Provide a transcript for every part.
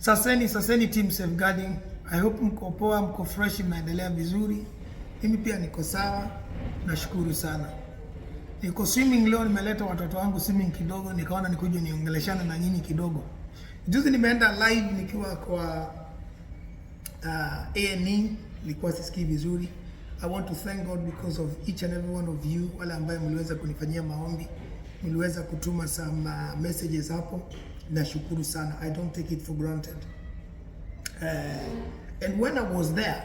Saseni team Safeguarding. I hope mko poa, mko fresh, mnaendelea vizuri. Mimi pia niko sawa. Nashukuru sana. Niko swimming leo, nimeleta watoto wangu swimming kidogo, nikaona nikuje niongeleshana na nyinyi kidogo. Juzi nimeenda live nikiwa kwa A&E, nilikuwa sisikii vizuri. I want to thank God because of each and every one of you, wale ambao mliweza kunifanyia maombi, mliweza kutuma some messages hapo. Nashukuru sana. I don't take it for granted. And when I was there,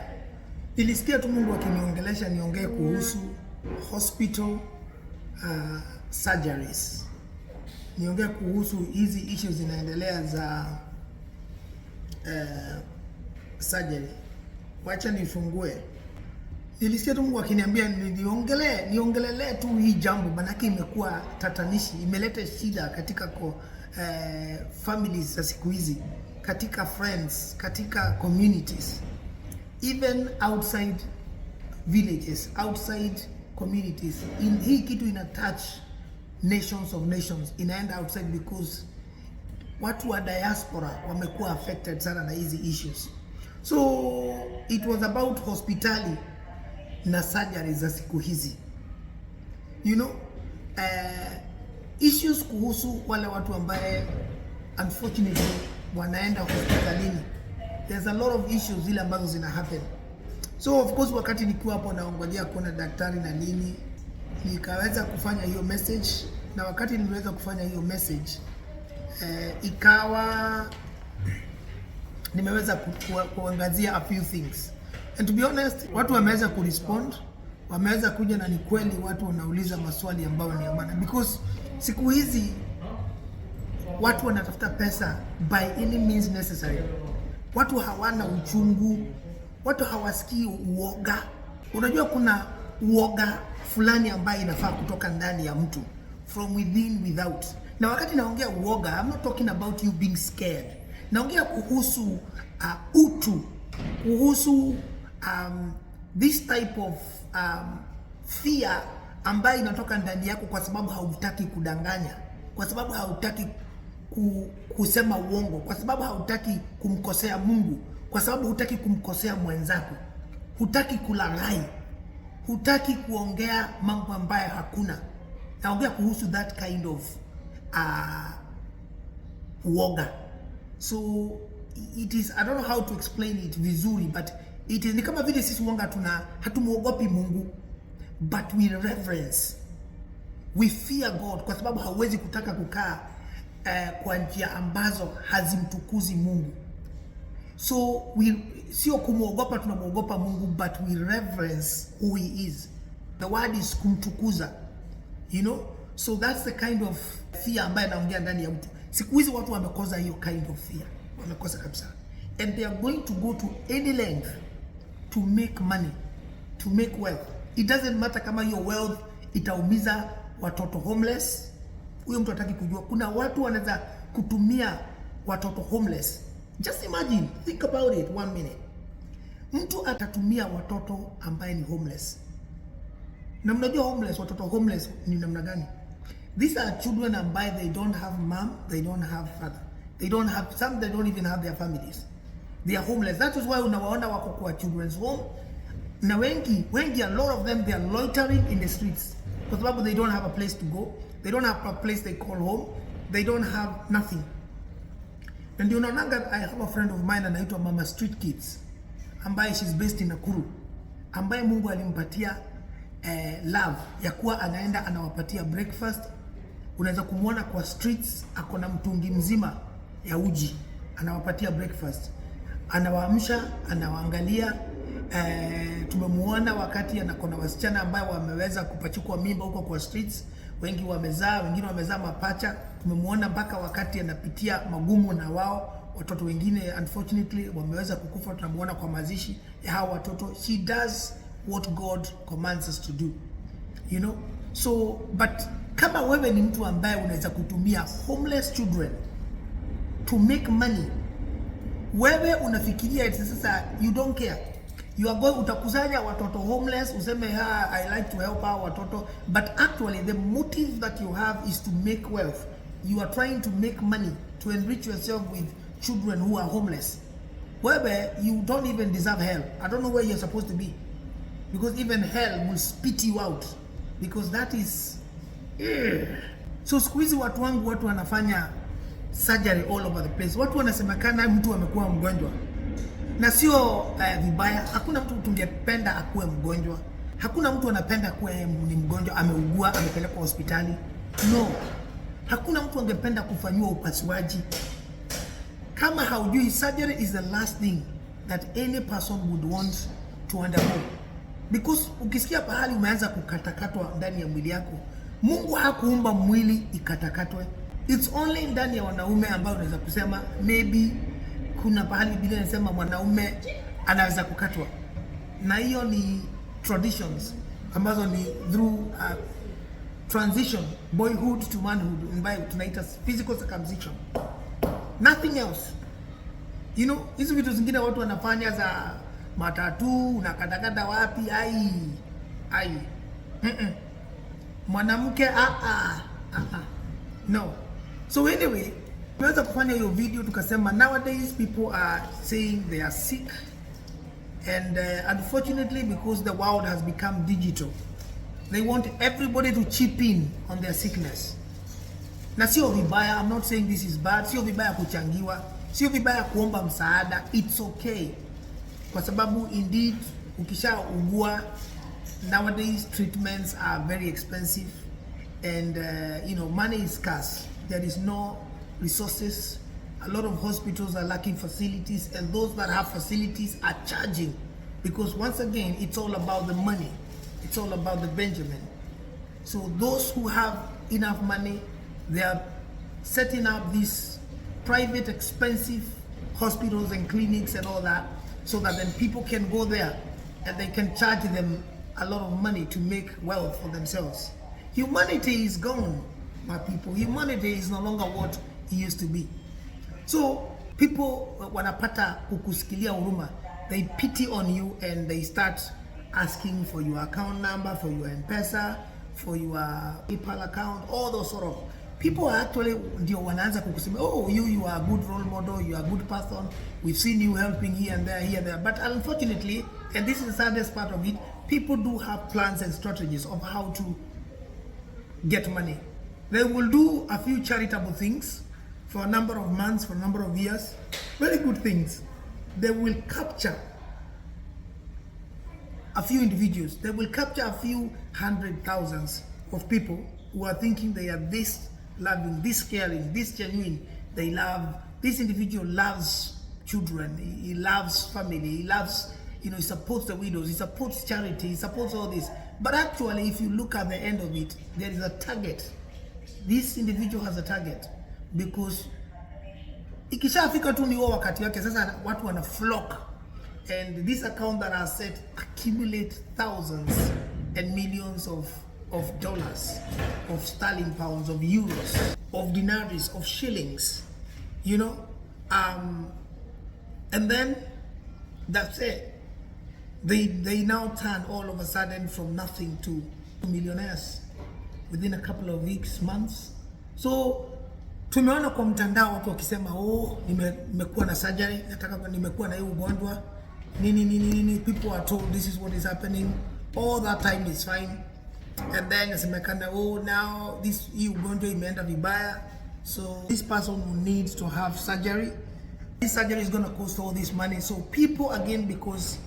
nilisikia tu Mungu akiniongelesha niongee kuhusu hospital surgeries. Niongee kuhusu hizi issues zinaendelea za surgery. Wacha nifungue. Nilisikia tu Mungu akiniambia niongelele tu hii jambo, manake imekuwa tatanishi, imeleta shida katika families za siku hizi, katika friends, katika communities, even outside villages, outside communities. Hii kitu ina touch nations of nations, inaenda outside because watu wa diaspora wamekuwa affected sana na hizi issues. So it was about hospitali na surgery za siku hizi, you know, issues kuhusu wale watu ambaye unfortunately wanaenda hospitalini. There's a lot of issues zile ambazo zina happen. So of course wakati nikiwa hapo naongojea kuona daktari na nini, nikaweza kufanya hiyo message, na wakati niliweza kufanya hiyo message ikawa nimeweza kuangazia a few things. And to be honest, watu wameweza kurespond, wameweza kuja, na ni kweli watu wanauliza maswali ambayo ni ya maana, because siku hizi watu wanatafuta pesa by any means necessary. Watu hawana uchungu, watu hawasikii uoga. Unajua kuna uoga fulani ambayo inafaa kutoka ndani ya mtu, from within, without. Na wakati naongea uoga, I'm not talking about you being scared. Naongea kuhusu utu, kuhusu this type of fear ambayo inatoka ndani yako kwa sababu hautaki kudanganya, kwa sababu hautaki kusema uongo, kwa sababu hautaki kumkosea Mungu, kwa sababu hutaki kumkosea mwenzako, hutaki kulaghai, hutaki kuongea mambo ambayo hakuna. Naongea kuhusu that kind of uoga. So it is, I don't know how to explain it vizuri, but it is ni kama vile sisi wanga hatumuogopi Mungu, but we reverence, we fear God, kwa sababu hauwezi kutaka kukaa kwa njia ambazo hazimtukuzi Mungu. So sio kumuogopa, tunamuogopa Mungu, but we reverence who he is. The word is kumtukuza, you know. So that's the kind of fear ambayo naongea ndani ya mtu. Siku hizi watu wamekosa hiyo kind of fear, wamekosa kabisa, and they are going to go to any length to make money, to make wealth. It doesn't matter kama hiyo wealth itaumiza watoto homeless. Huyo mtu hataki kujua. Kuna watu wanaweza kutumia watoto homeless. Just imagine, think about it one minute. Mtu atatumia watoto ambaye ni homeless. Na mnajua homeless, watoto homeless ni namna gani? These are children ambaye they don't have mom, they don't have father. They don't have, some they don't even have their families. They are homeless. That is why unawaona wako kwa children's home. Na wengi, a lot of them, they are loitering in the streets. Kwa sababu they don't have a place to go. They don't have a place they call home. They don't have nothing. And you know, I have a friend of mine anaitwa Mama Street Kids, ambaye she's based in Nakuru, ambaye Mungu alimpatia love ya kuwa anaenda anawapatia breakfast. Unaweza kumuona kwa streets, akona mtungi mzima ya uji, anawapatia breakfast, anawaamsha, anawaangalia. Tumemuona wakati anakona wasichana ambao wameweza kupachukua mimba huko kwa streets, wengi wamezaa, wengine wamezaa mapacha. Tumemuona mpaka wakati anapitia magumu na wao, watoto wengine unfortunately wameweza kukufa. Tunamuona kwa mazishi ya hao watoto. She does what God commands us to do, you know. So but kama wewe ni mtu ambaye unaweza kutumia homeless children to make money, wewe unafikiria eti sasa you don't care, you are going, utakusanya watoto homeless, useme I like to help our watoto, but actually the motive that you have is to make wealth. You are trying to make money, to enrich yourself with children who are homeless. Whereby you don't even deserve hell. I don't know where you're supposed to be, because even hell will spit you out, because that is so siku hizi watu wanafanya surgery all over the place. Watu wanasemekana mtu amekuwa mgonjwa, na sio vibaya. Hakuna mtu tungependa akuwe mgonjwa. Hakuna mtu anapenda kuwe ni mgonjwa, ameugua, amepelekwa hospitali. No. Hakuna mtu angependa kufanywa upasuaji. Kama haujui, surgery is the last thing that any person would want to undergo. Because ukisikia pahali umeanza kukatakatwa ndani ya mwili yako, Mungu hakuumba mwili ikatakatwe. It's only ndani ya wanaume ambao unaweza kusema maybe kuna pahali Biblia inasema mwanaume anaweza kukatwa. Na hiyo ni traditions ambazo ni through transition, boyhood to manhood, ambayo tunaita physical circumcision. Nothing else. You know, hizo vitu zingine watu wanafanya za matatu, unakatakata wapi, mwanamke no. So anyway, tunaweza kufanya hiyo video tukasema nowadays people are saying they are sick, and unfortunately because the world has become digital, they want everybody to chip in on their sickness. Na sio vibaya, I'm not saying this is bad. Sio vibaya kuchangiwa, sio vibaya kuomba msaada, it's okay. Kwa sababu indeed ukishaugua, nowadays treatments are very expensive, and you know, money is scarce. There is no resources. A lot of hospitals are lacking facilities, and those that have facilities are charging, because once again it's all about the money. It's all about the Benjamin. So those who have enough money, they are setting up these private expensive hospitals and clinics and all that, so that then people can go there and they can charge them a lot of money to make wealth for themselves. Humanity is gone, my people. Humanity is no longer what it used to be. So people wanapata kukusikilia huruma, they pity on you and they start asking for your account number, for your M-Pesa, for your PayPal account, all those sort of people are actually ndio wanaanza kukusema, oh, you are a good role model, you are a good person, we've seen you helping here and there. But unfortunately, and this is the saddest part of it, people do have plans and strategies of how to get money. They will do a few charitable things for a number of months, for a number of years, very good things. They will capture a few individuals, they will capture a few hundred thousands of people who are thinking they are this loving, this caring, this genuine. They love, this individual loves children, he loves family, he loves, you know, he supports the widows, he supports charity, he supports all this. But actually, if you look at the end of it, there is a target. This individual has a target, because ikishafika tu ni wakati wake, sasa watu wana flock, and this account that are set accumulate thousands and millions of dollars, of sterling pounds, of euros, of dinaries, of shillings, you know, and then that's it. They now turn all of a sudden from nothing to millionaires within a couple of weeks, months. So tumeona kwa mtandao watu wakisema, oh, nimekuwa na surgery, nimekuwa na hii ugonjwa nini, people are told this is what is happening, all that time is fine, and then nasemekana, oh, now this hii ugonjwa imeenda vibaya, so this person will need to have surgery. This surgery is going to cost all this money. So people, again, because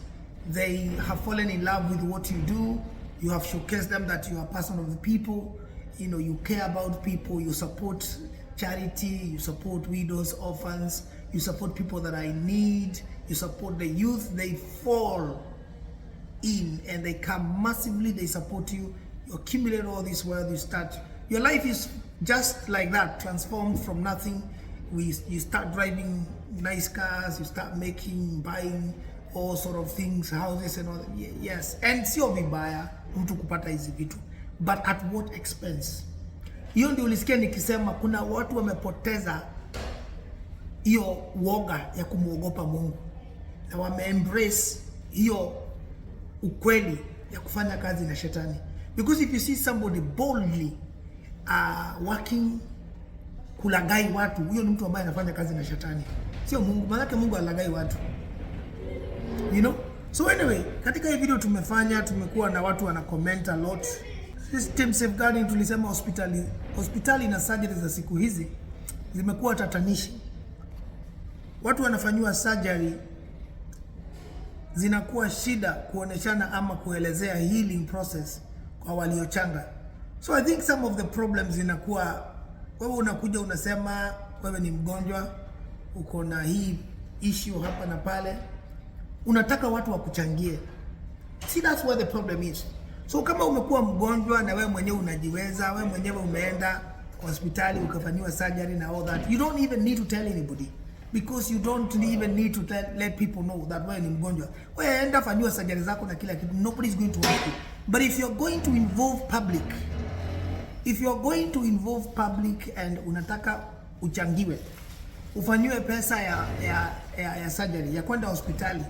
they have fallen in love with what you do, you have showcased them that you are a person of the people, you know, you care about people, you support charity, you support widows, orphans, you support people that are in need, you support the youth. They fall in and they come massively, they support you, you accumulate all this wealth, you start, your life is just like that, transformed from nothing. You start driving nice cars, you start buying all sort of things, houses and all that. Yes, and sio vibaya mtu kupata hizi vitu, but at what expense? Hiyo ndio ulisikia nikisema kuna watu wamepoteza hiyo uoga ya kumuogopa Mungu, na wame-embrace hiyo ukweli ya kufanya kazi na shetani. Because if you see somebody boldly working kulagai watu, huyo ni mtu ambaye anafanya kazi na shetani. sio Mungu. Maana Mungu alagai watu, you know. So anyway, katika hii video tumekuwa na watu wana comment a lot. System safeguarding, tulisema hospitali na surgery za siku hizi zimekuwa tatanishi. Watu wanafanywa surgery, zinakuwa shida kuoneshana ama kuelezea healing process kwa waliochanga. So I think some of the problems inakuwa wewe unakuja unasema wewe ni mgonjwa, uko na hii issue hapa na pale, unataka watu wakuchangie. See, that's where the problem is. So kama umekuwa mgonjwa na wewe mwenyewe unajiweza, wewe mwenyewe umeenda hospitali ukafanywa surgery na all that, you don't even need to tell anybody, because you don't even need to let people know that wewe ni mgonjwa. Wewe enda fanywa surgery zako na kila kitu, nobody is going to ask you. But if you're going to involve public, and unataka uchangiwe, ufanywe pesa ya surgery, ya kwenda hospitali,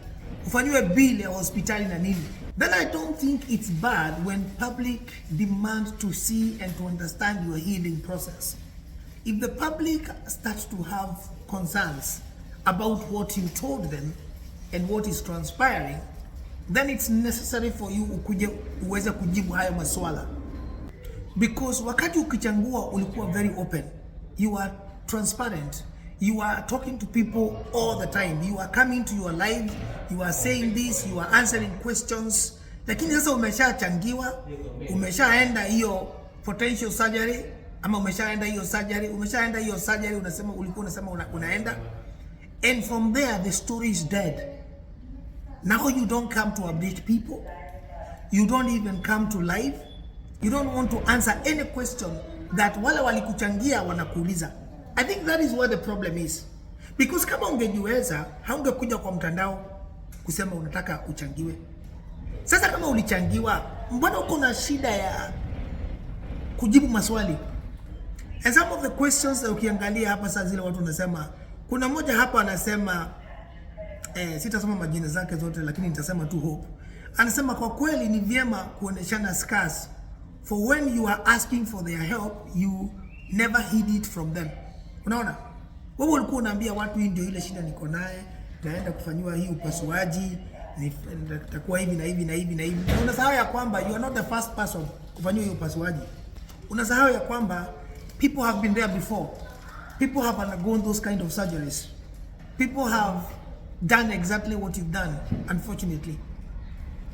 ufanywe bill ya hospitali na nini, then I don't think it's bad when public demand to see and to understand your healing process. If the public starts to have concerns about what you told them and what is transpiring, then it's necessary for you uweze kujibu hayo maswala. Because wakati ukichangua ulikuwa very open, you are transparent, you are talking to people all the time, you are coming to your lives, you are saying this, you are answering questions. Lakini sasa umeshachangiwa, umeshaenda hiyo potential surgery, ama umeshaenda hiyo surgery, unasema ulikuwa unasema unaenda, and from there the story is dead. Now you don't come to update people, you don't even come to live, you don't want to answer any question that wale walikuchangia wanakuuliza. I think that is where the problem is, because kama ungejiweza haungekuja kwa mtandao kusema unataka uchangiwe. Sasa kama ulichangiwa, mbona uko na shida ya kujibu maswali? And some of the questions ukiangalia hapa sasa, zile watu wanasema, kuna mmoja hapa anasema sitasoma majina zake zote, lakini nitasema tu Hope. Anasema kwa kweli ni vyema kuoneshana scars, for when you are asking for their help you never hid it from them. Unaona, wewe ulikuwa unaambia watu hii ndio ile shida niko naye, naenda kufanywa hii upasuaji, nitakuwa hivi na hivi na hivi na hivi. Unasahau ya kwamba you are not the first person kufanywa hii upasuaji. Unasahau ya kwamba people have been there before. People have undergone those kind of surgeries. People have done exactly what you've done, unfortunately,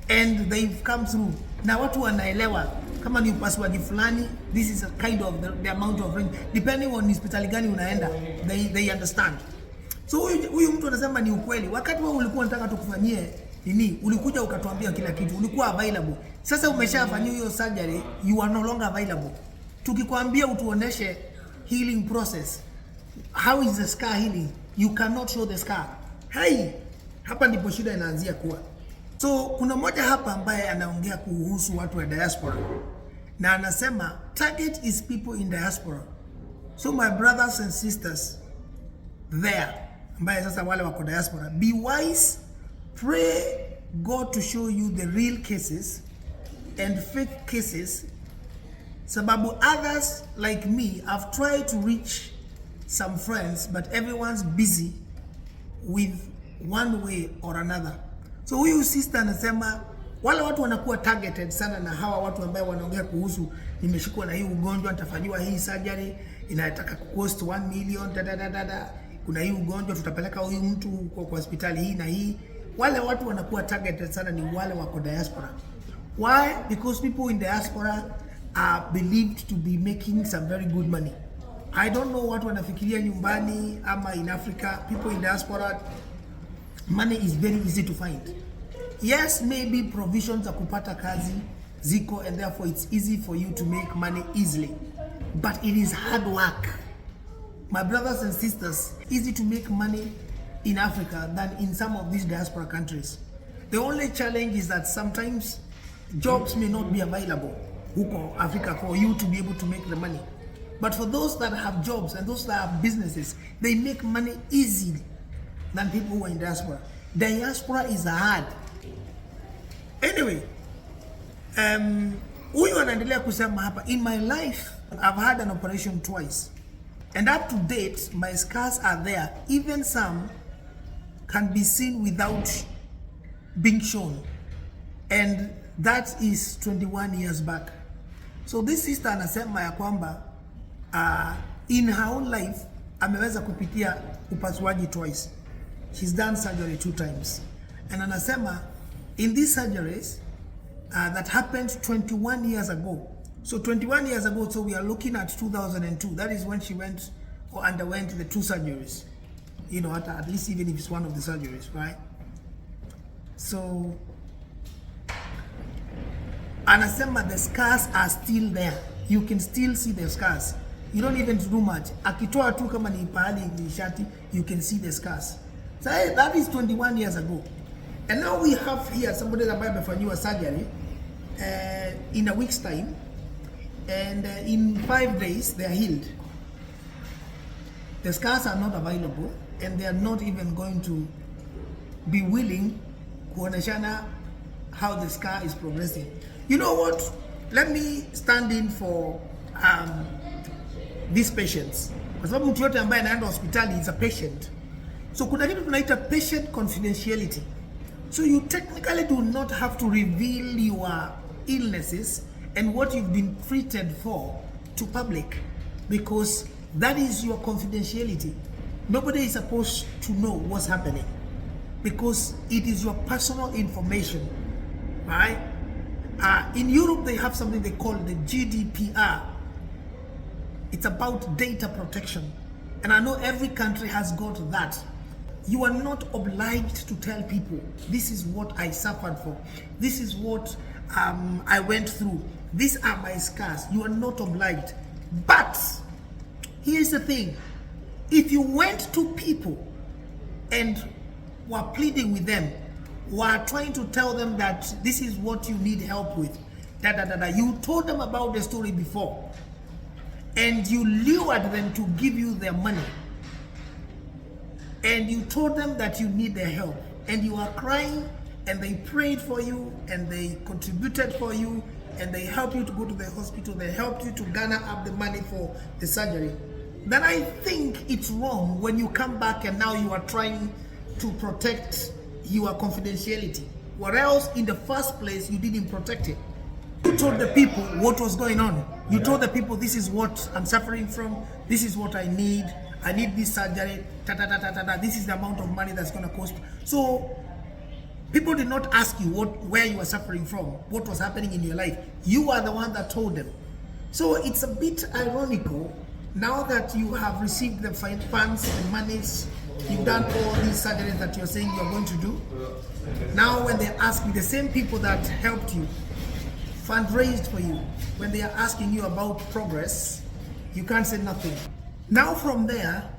and they've come through. Na watu wanaelewa kama ni upasuaji fulani, this is a kind of the amount of range, depending on hospitali gani unaenda, they understand. So huyu mtu anasema ni ukweli. Wakati wewe ulikuwa unataka tukufanyie nini, ulikuja ukatuambia kila kitu, ulikuwa available. Sasa umeshafanyia hiyo surgery, you are no longer available. Tukikwambia utuoneshe healing process, how is the scar healing, you cannot show the scar. Hey, hapa ndipo shida inaanzia kuwa. So kuna mmoja hapa ambaye anaongea kuhusu watu wa diaspora, na anasema target is people in diaspora. So my brothers and sisters there, ambaye sasa wale wako diaspora, be wise, pray God to show you the real cases and fake cases, sababu others like me have tried to reach some friends but everyone's busy with one way or another. So huyu sister anasema wale watu wanakuwa targeted sana na hawa watu ambao wanaongea kuhusu nimeshikwa na hii ugonjwa, nitafanywa hii surgery, inataka cost 1 million kuna hii ugonjwa, tutapeleka huyu mtu kwa hospitali hii na hii. Wale watu wanakuwa targeted sana ni wale wako diaspora. Why? Because people in diaspora are believed to be making some very good money. I don't know what wanafikiria nyumbani ama in Africa. People in diaspora, money is very easy to find. Yes, maybe provisions za kupata kazi ziko, and therefore it's easy for you to make money easily, but it is hard work. My brothers and sisters, easy to make money in Africa than in some of these diaspora countries. The only challenge is that sometimes jobs may not be available huko Africa for you to be able to make the money. But for those that have jobs and those that have businesses, they make money easily than people who are in diaspora. Diaspora is hard. Anyway, huyu anaendelea kusema hapa, in my life I've had an operation twice. And up to date, my scars are there. Even some can be seen without being shown. And that is 21 years back. So this sister anasema ya kwamba in her own life ameweza kupitia upasuaji twice. She's done surgery 2 times. And anasema in these surgeries that happened 21 years ago. So 21 years ago, so we are looking at 2002. That is when she went or underwent the 2 surgeries. You know, at least even if it's one of the surgeries, right? So anasema the scars are still there. You can still see the scars. You don't even do much. Akitoa tu kama ni pahali ni shati, you can see the scars. So that is 21 years ago. And now we have here somebody that ambaye amefanyiwa surgery in a week's time, and in 5 days they are healed. The scars are not available, and they are not even going to be willing kuoneshana how the scar is progressing. You know what? Let me stand in for these patients. Kwa sababu mtu yote ambaye anaenda hospitali is a patient. So kuna kitu tunaita patient confidentiality. So you technically do not have to reveal your illnesses and what you've been treated for to public, because that is your confidentiality. Nobody is supposed to know what's happening because it is your personal information, right? In Europe, they have something they call the GDPR. It's about data protection. And I know every country has got that. You are not obliged to tell people, this is what I suffered for. This is what I went through. These are my scars. You are not obliged. But here's the thing. If you went to people and were pleading with them, were trying to tell them that this is what you need help with, you told them about the story before, and you lured them to give you their money, and you told them that you need their help, and you are crying, and they prayed for you, and they contributed for you, and they helped you to go to the hospital, they helped you to garner up the money for the surgery, then I think it's wrong when you come back and now you are trying to protect your confidentiality. What else in the first place you didn't protect it? You told the people what was going on. You told the people, this is what I'm suffering from, this is what I need this surgery, this is the amount of money that's going to cost. So people did not ask you where you were suffering from, what was happening in your life. You are the one that told them. So it's a bit ironical now that you have received the funds, the monies, you've done all these surgeries that you're saying you're going to do. Now when they ask you, the same people that helped you, fundraised for you, when they are asking you about progress, you can't say nothing. Now from there,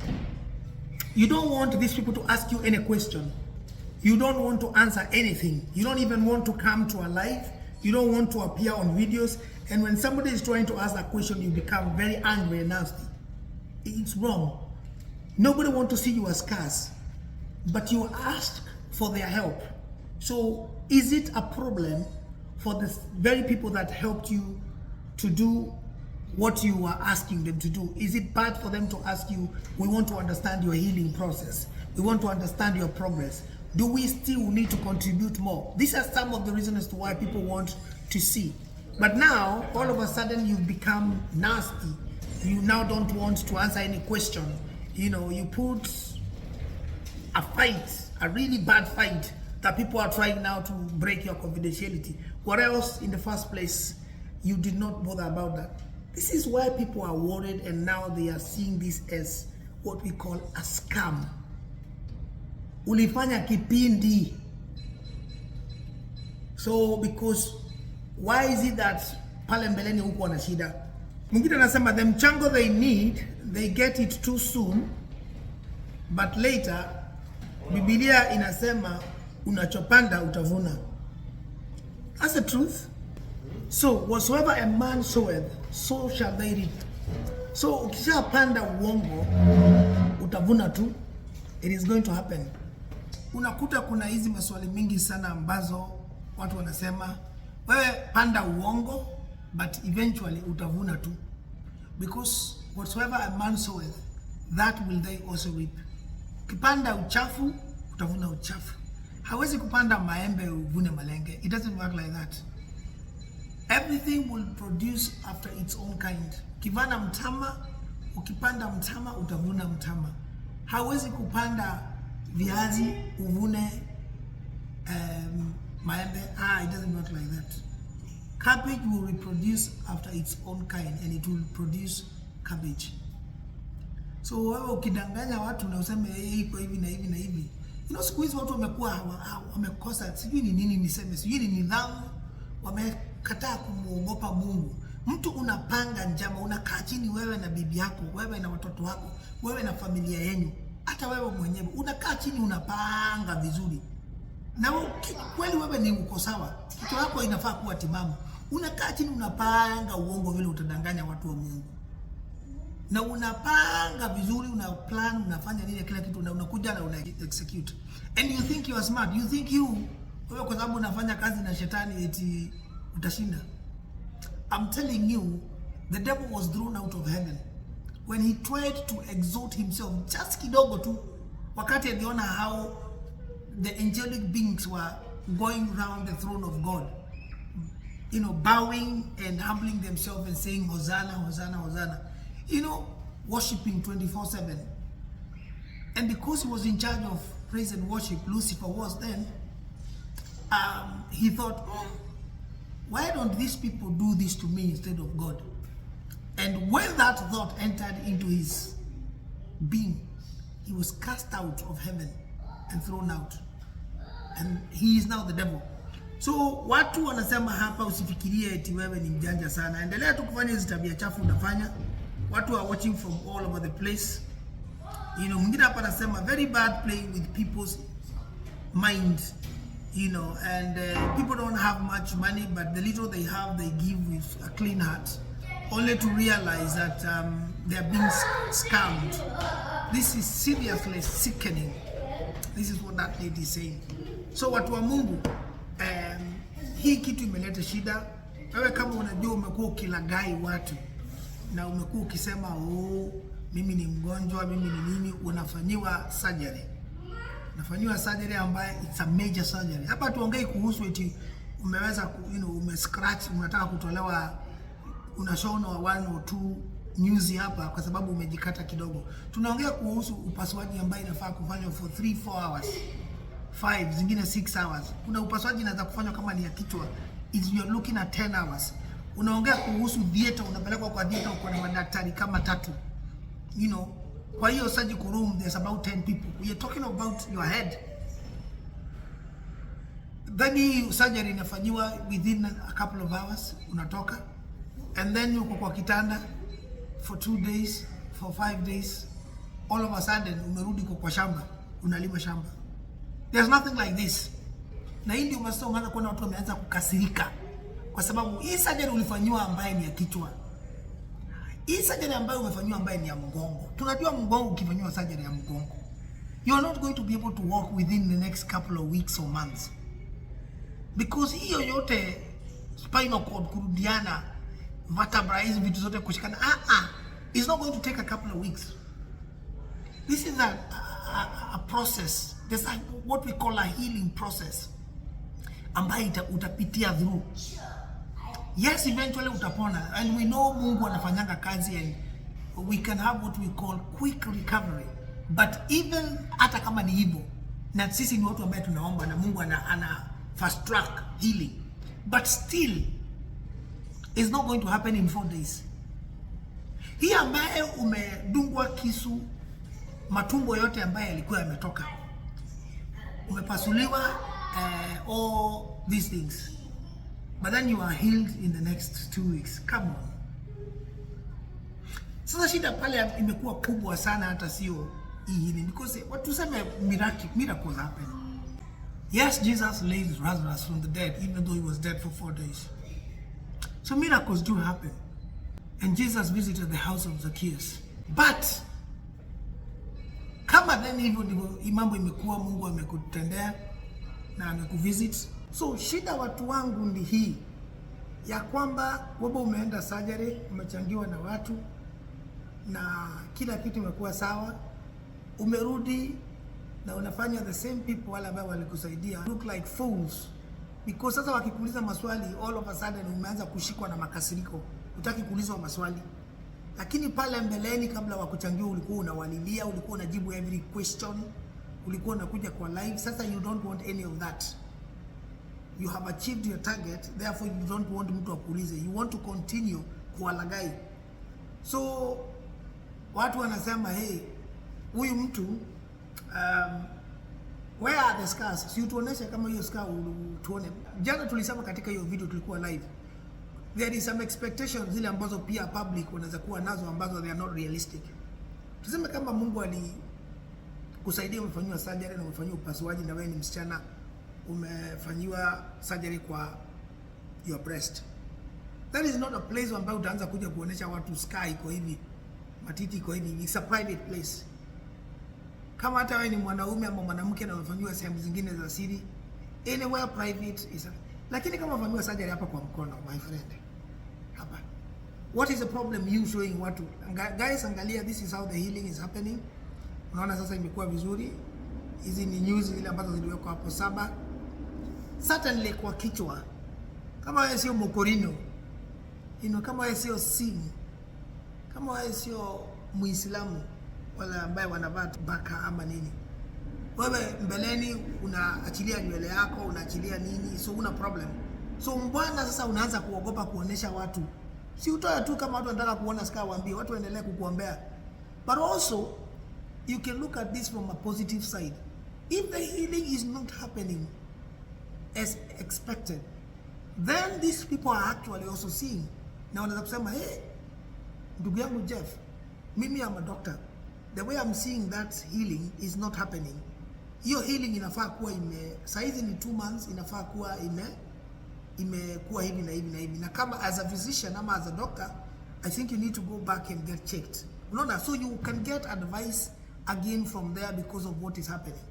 you don't want these people to ask you any question. You don't want to answer anything. You don't even want to come to a live. You don't want to appear on videos. And when somebody is trying to ask a question, you become very angry and nasty. It's wrong. Nobody wants to see you as scars, but you asked for their help. So is it a problem for the very people that helped you to do what you are asking them to do? Is it bad for them to ask you, we want to understand your healing process, we want to understand your progress, do we still need to contribute more? These are some of the reasons as to why people want to see. But now all of a sudden you've become nasty. You now don't want to answer any question. You know, you put a fight, a really bad fight, that people are trying now to break your confidentiality. What else in the first place? You did not bother about that. This is why people are worried, and now they are seeing this as what we call a scam. Ulifanya kipindi. So because why is it that pale mbeleni huko wana shida? Mwingine anasema the mchango they need, they get it too soon, but later Biblia inasema unachopanda utavuna. That's the truth. So whatsoever a man soweth, so shall they reap. So ukishapanda uongo utavuna tu. It is going to happen. Unakuta kuna hizi maswali mingi sana ambazo watu wanasema wewe panda uongo, but eventually utavuna tu. Because whatsoever a man soweth, that will they also reap. Ukipanda uchafu, utavuna uchafu. Hawezi kupanda maembe uvune malenge. It doesn't work like that. Everything will produce after its own kind. Ukivana mtama, ukipanda mtama, utavuna mtama. Hawezi kupanda viazi uvune maembe. It doesn't work like that. Cabbage will reproduce after its own kind, and it will produce cabbage. So wewe ukidanganya watu na useme iko hivi na hivi na hivi, siku hizi watu wamekuwa wamekosa, sijui ni nini niseme, sijui ni nidhamu, wamekataa kumuogopa Mungu. Mtu unapanga njama, unakaa chini wewe na bibi yako, wewe na watoto wako, wewe na familia yenu, hata wewe mwenyewe unakaa chini unapanga vizuri. Na kweli wewe ni uko sawa, kitu yako inafaa kuwa timamu. Unakaa chini unapanga uongo vile utadanganya watu wa Mungu. Na unapanga vizuri, una plan, unafanya nini kila kitu, na unakuja na una execute. And you think you are smart. You think wewe kwa sababu unafanya kazi na shetani eti utashinda. I'm telling you, the devil was thrown out of heaven when he tried to exalt himself just kidogo tu, wakati aliona how the angelic beings were going round the throne of God, bowing and humbling themselves and saying Hosanna, Hosanna, Hosanna, worshiping 24/7. And because he was in charge of praise and worship, Lucifer was then, he thought, why don't these people do this to me instead of God? And when that thought entered into his being, he was cast out of heaven and thrown out. And he is now the devil. So watu wanasema hapa, usifikirie eti wewe ni mjanja sana. Endelea tu kufanya hizo tabia chafu unafanya. Watu are watching from all over the place. Mwingine hapa anasema very bad playing with people's mind. And people don't have much money, but the little they have, they give with a clean heart, only to realize that they are being scammed. This is seriously sickening. This is what that lady is saying. So watu wa Mungu, hii kitu imeleta shida. Wewe kama unajua umekuwa ukilagai watu na umekuwa ukisema mimi ni mgonjwa, mimi ni nini, unafanyiwa surgery. Unafanyiwa surgery ambaye it's a major surgery. Hapa tuongei kuhusu eti umeweza umescratch, unataka kutolewa, unashonwa 1 or 2 nyuzi hapa kwa sababu umejikata kidogo. Tunaongea kuhusu upasuaji ambaye inafaa kufanywa for 3-4 hours. 5, zingine 6 hours. Kuna upasuaji inaweza kufanywa kama ni ya kichwa, you're looking at 10 hours. Unaongea kuhusu theater, unapelekwa kwa theater uko na madaktari kama 3. Kwa hiyo surgical room there's about 10 people. We are talking about your head. Then surgery inafanywa within a couple of hours, unatoka. And then uko kwa kitanda for 2 days, for 5 days. All of a sudden umerudi kwa shamba, unalima shamba. There's nothing like this. Na hii ndio umeanza kuona watu wameanza kukasirika kwa sababu hii surgery ulifanywa ambaye ni ya kichwa. Hii surgery ambayo umefanywa ambaye ni ya mgongo. Tunajua mgongo ukifanywa surgery ya mgongo, you are not going to be able to walk within the next couple of weeks or months. Because hiyo yote spinal cord kurudiana, vertebrae hizi vitu zote kushikana, it's not going to take a couple of weeks. This is a process. There's what we call a healing process ambayo utapitia through. Yes, eventually utapona, and we know Mungu anafanyanga kazi, and we can have what we call quick recovery. But even hata kama ni hivyo, na sisi ni watu ambao tunaomba na Mungu ana fast track healing, but still it's not going to happen in 4 days. Hii ambaye umedungwa kisu, matumbo yote ambaye yalikuwa yametoka, umepasuliwa, all these things, but then you are healed in the next 2 weeks. Come on. Sasa shida pale imekuwa kubwa sana, hata sio hii, because what to say miracles happen. Yes, Jesus raised Lazarus from the dead, even though he was dead for 4 days. So miracles do happen. And Jesus visited the house of Zacchaeus. But kama then hivyo ndivyo mambo imekuwa, Mungu amekutendea na amekuvisit. So shida watu wangu ndi hii ya kwamba wewe umeenda surgery, umechangiwa na watu, na kila kitu imekuwa sawa, umerudi na unafanya the same people wale ambao walikusaidia look like fools, because sasa wakikuuliza maswali all of a sudden umeanza kushikwa na makasiriko, hutaki kuulizwa maswali. Lakini pale mbeleni kabla wakuchangia ulikuwa unawalilia, ulikuwa unajibu every question, ulikuwa unakuja kwa live. Sasa you don't want any of that. You have achieved your target, therefore you don't want mtu akuulize. You want to continue kuwalagai. So watu wanasema hey, huyu mtu where are the scars? Si utuoneshe kama hiyo scar tuone. Jana tulisema katika hiyo video tulikuwa live, there is some expectations zile ambazo pia public wanaweza kuwa nazo ambazo they are not realistic. Tuseme kama Mungu alikusaidia, umefanywa surgery na umefanywa upasuaji, na wewe ni msichana umefanywa surgery kwa your breast. That is not a place ambayo utaanza kuja kuonesha watu scar iko hivi, matiti iko hivi. It's a private place. Kama hata wewe ni mwanaume ama mwanamke na umefanywa sehemu zingine za siri, anywhere private is a... Lakini kama umefanywa surgery hapa kwa mkono, my friend, hapa, what is the problem you showing watu? Guys, angalia, this is how the healing is happening. Unaona sasa imekuwa vizuri. Hizi ni news zile ambazo ziliwekwa hapo 7. Certainly kwa kichwa, kama wewe sio Mokorino, kama wewe sio Simu, kama wewe sio Muislamu wala ambaye wanavaa baka ama nini, wewe mbeleni unaachilia nywele yako, unaachilia nini, so una problem. So mbwana sasa unaanza kuogopa kuonesha watu. Si utoe tu kama watu wanataka kuona scar, waambie watu waendelee kukuombea. But also you can look at this from a positive side. If the healing is not happening as expected, then these people are actually also seeing. Na wanaweza kusema hey, ndugu yangu Jeff, mimi am a doctor, the way I'm seeing that healing is not happening. Hiyo healing inafaa kuwa saizi ni 2 months, inafaa kuwa imekuwa hivi na hivi na hivi. Na kama as a physician ama as a doctor, I think you need to go back and get checked. Unaona, so you can get advice again from there because of what is happening.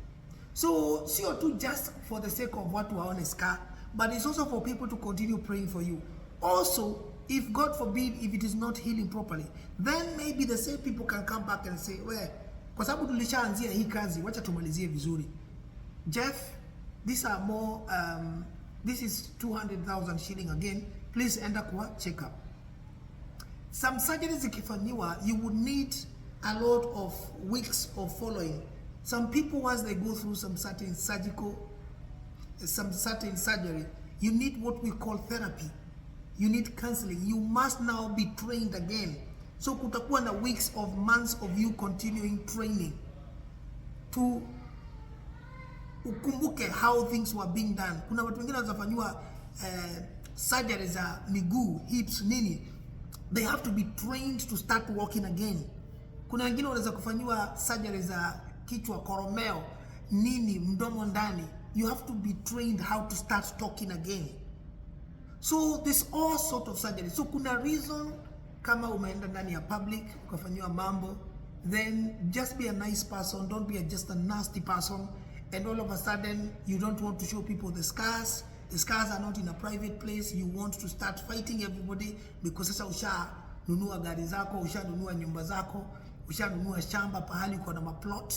So sio tu just for the sake of watu waone scar, but it's also for people to continue praying for you. Also, if God forbid, if it is not healing properly, then maybe the same people can come back and say, well, kwa sababu tulishaanzia hii kazi, wacha tumalizie vizuri. Jeff, these are more, this is 200,000 shilling again. Please enda kwa check up. Some surgeries zikifanyiwa, you would need a lot of weeks of following. Some people, once they go through some certain surgery, you need what we call therapy. You need counseling. You must now be trained again. So kutakuwa na weeks of months of you continuing training to ukumbuke how things were being done. Kuna watu wengine wanafanywa surgery za miguu, hips, nini. They have to be trained to start walking again. Kuna wengine wanaweza kufanywa surgery za kichwa, koromeo, nini, mdomo ndani. You have to be trained how to start talking again. So there's all sort of surgery. So kuna reason kama umeenda ndani ya public ukafanywa mambo, then just be a nice person, don't be just a nasty person, and all of a sudden you don't want to show people the scars. The scars are not in a private place. You want to start fighting everybody because sasa ushanunua gari zako, ushanunua nyumba zako, ushanunua shamba pahali uko na maplot,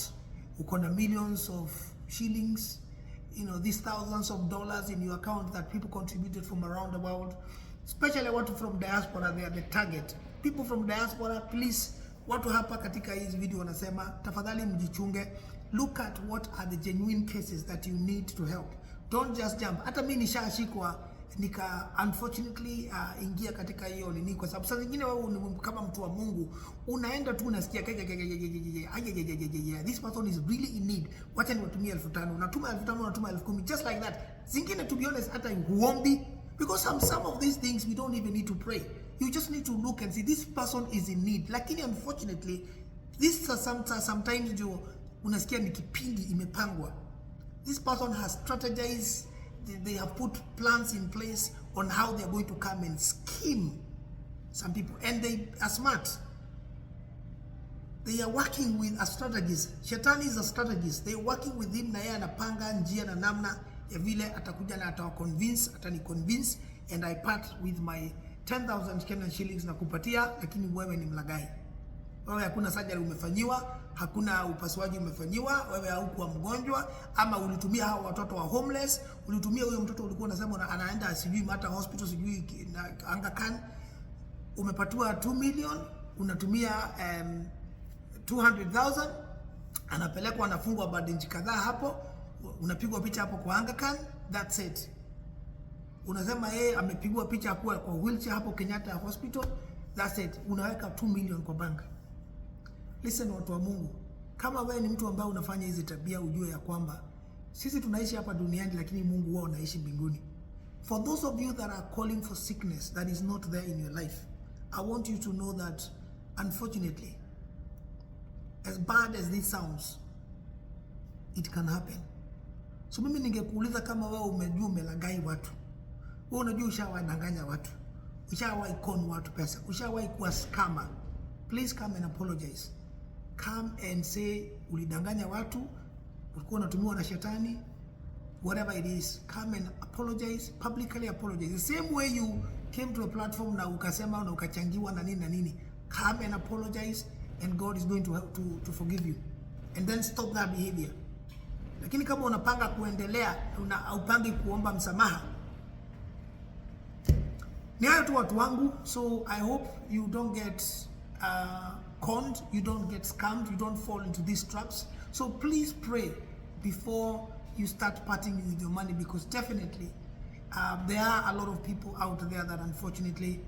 uko na millions of shillings, you know, these thousands of dollars in your account that people contributed from around the world. Especially watu from diaspora, they are the target. People from diaspora, please, watu hapa katika hizi video wanasema tafadhali mjichunge. Look at what are the genuine cases that you need to help. Don't just jump. Hata mimi nishashikwa nika unfortunately ingia katika hiyo nini, kwa sababu saa zingine wewe kama mtu wa Mungu unaenda tu unasikia this person is really in need, wacha niwatumie 5,000, unatuma 5,000, unatuma 10,000, just like that. Zingine, to be honest, hata huombi, because some of these things we don't even need to pray. You just need to look and see this person is in need. Lakini unfortunately this sometimes jo unasikia ni kipindi imepangwa. This person has strategized, they have put plans in place on how they are going to come and scheme some people, and they are smart. They are working with a strategist. Shetani is a strategist. They are working with him, na yeye anapanga njia na namna ya vile atakuja na atani convince, and I part with my 10,000 Kenyan shillings na kupatia, lakini wewe ni mlagai. Wewe hakuna surgery umefanyiwa, hakuna upasuaji umefanyiwa, wewe haukuwa mgonjwa, ama ulitumia hao watoto wa homeless, ulitumia huyo mtoto ulikuwa unasema anaenda sijui Mata Hospital sijui Aga Khan, umepatiwa 2 million, unatumia 200,000, anapelekwa anafungwa baada nchi kadhaa hapo, unapigwa picha hapo kwa Aga Khan, that's it. Unasema yeye amepigwa picha kwa wheelchair hapo Kenyatta Hospital, that's it. Unaweka 2 million kwa bank. Listen watu wa Mungu, kama wewe ni mtu ambaye unafanya hizi tabia, ujue ya kwamba sisi tunaishi hapa duniani, lakini Mungu wao anaishi mbinguni. For those of you that are calling for sickness that is not there in your life, I want you to know that unfortunately, as bad as this sounds, it can happen. So mimi ningekuuliza, kama wewe umejua umelagai watu, wewe unajua ushawadanganya watu, ushawahi con watu pesa, ushawahi kuwa scammer, please come and apologize. Come and say ulidanganya watu, ulikuwa unatumiwa na shetani, whatever it is. Come and apologize, publicly apologize. The same way you came to a platform na ukasema na ukachangiwa na nini na nini. Come and apologize and God is going to forgive you. And then stop that behavior. Lakini kama unapanga kuendelea, haupangi kuomba msamaha, ni hayo tu watu wangu. So I hope you don't get conned, you don't get scammed, you don't fall into these traps. So please pray before you start parting with your money, because definitely there are a lot of people out there that unfortunately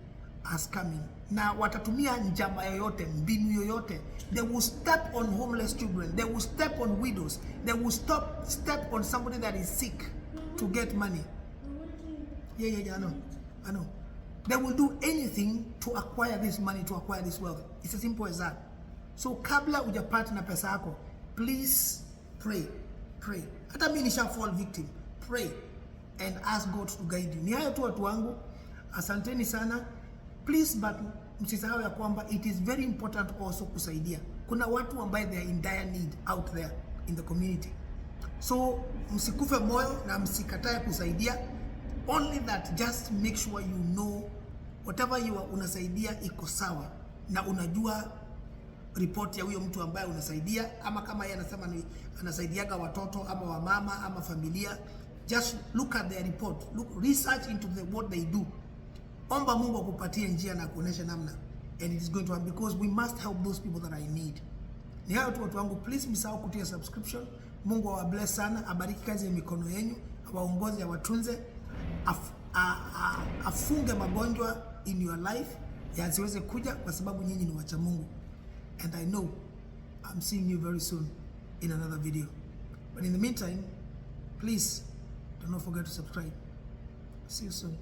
are scamming. Na watatumia njama yoyote, mbinu yoyote. They will step on homeless children, they will step on widows, they will step on somebody that is sick to get money. Yeah, I know. They will do anything to acquire this money, to acquire this wealth. It's as simple as that. So kabla hujapata na pesa yako, please pray. Hata mimi nisha fall victim. Pray and ask God to guide you. Ni hayo tu watu wangu. Asanteni sana. Please, but msisahau ya kwamba it is very important also kusaidia. Kuna watu ambao they are in dire need out there in the community. So msikufe moyo na msikatae kusaidia. Only that, just make sure you know whatever you are unasaidia iko sawa, na unajua report ya huyo mtu ambaye unasaidia, ama kama yeye anasema ni anasaidiaga watoto ama wamama ama familia, just look at their report, research into what they do. Omba Mungu akupatie njia na kuonesha namna, and it is going to happen, because we must help those people that are in need. Ni hayo tu watu wangu, please msahau kutia subscription. Mungu awabless sana, abariki kazi ya mikono yenu, awaongoze, awatunze, afunge magonjwa in your life yasiweze kuja, kwa sababu nyinyi ni wacha Mungu. And I know I'm seeing you very soon in another video. But in the meantime, please do not forget to subscribe. See you soon.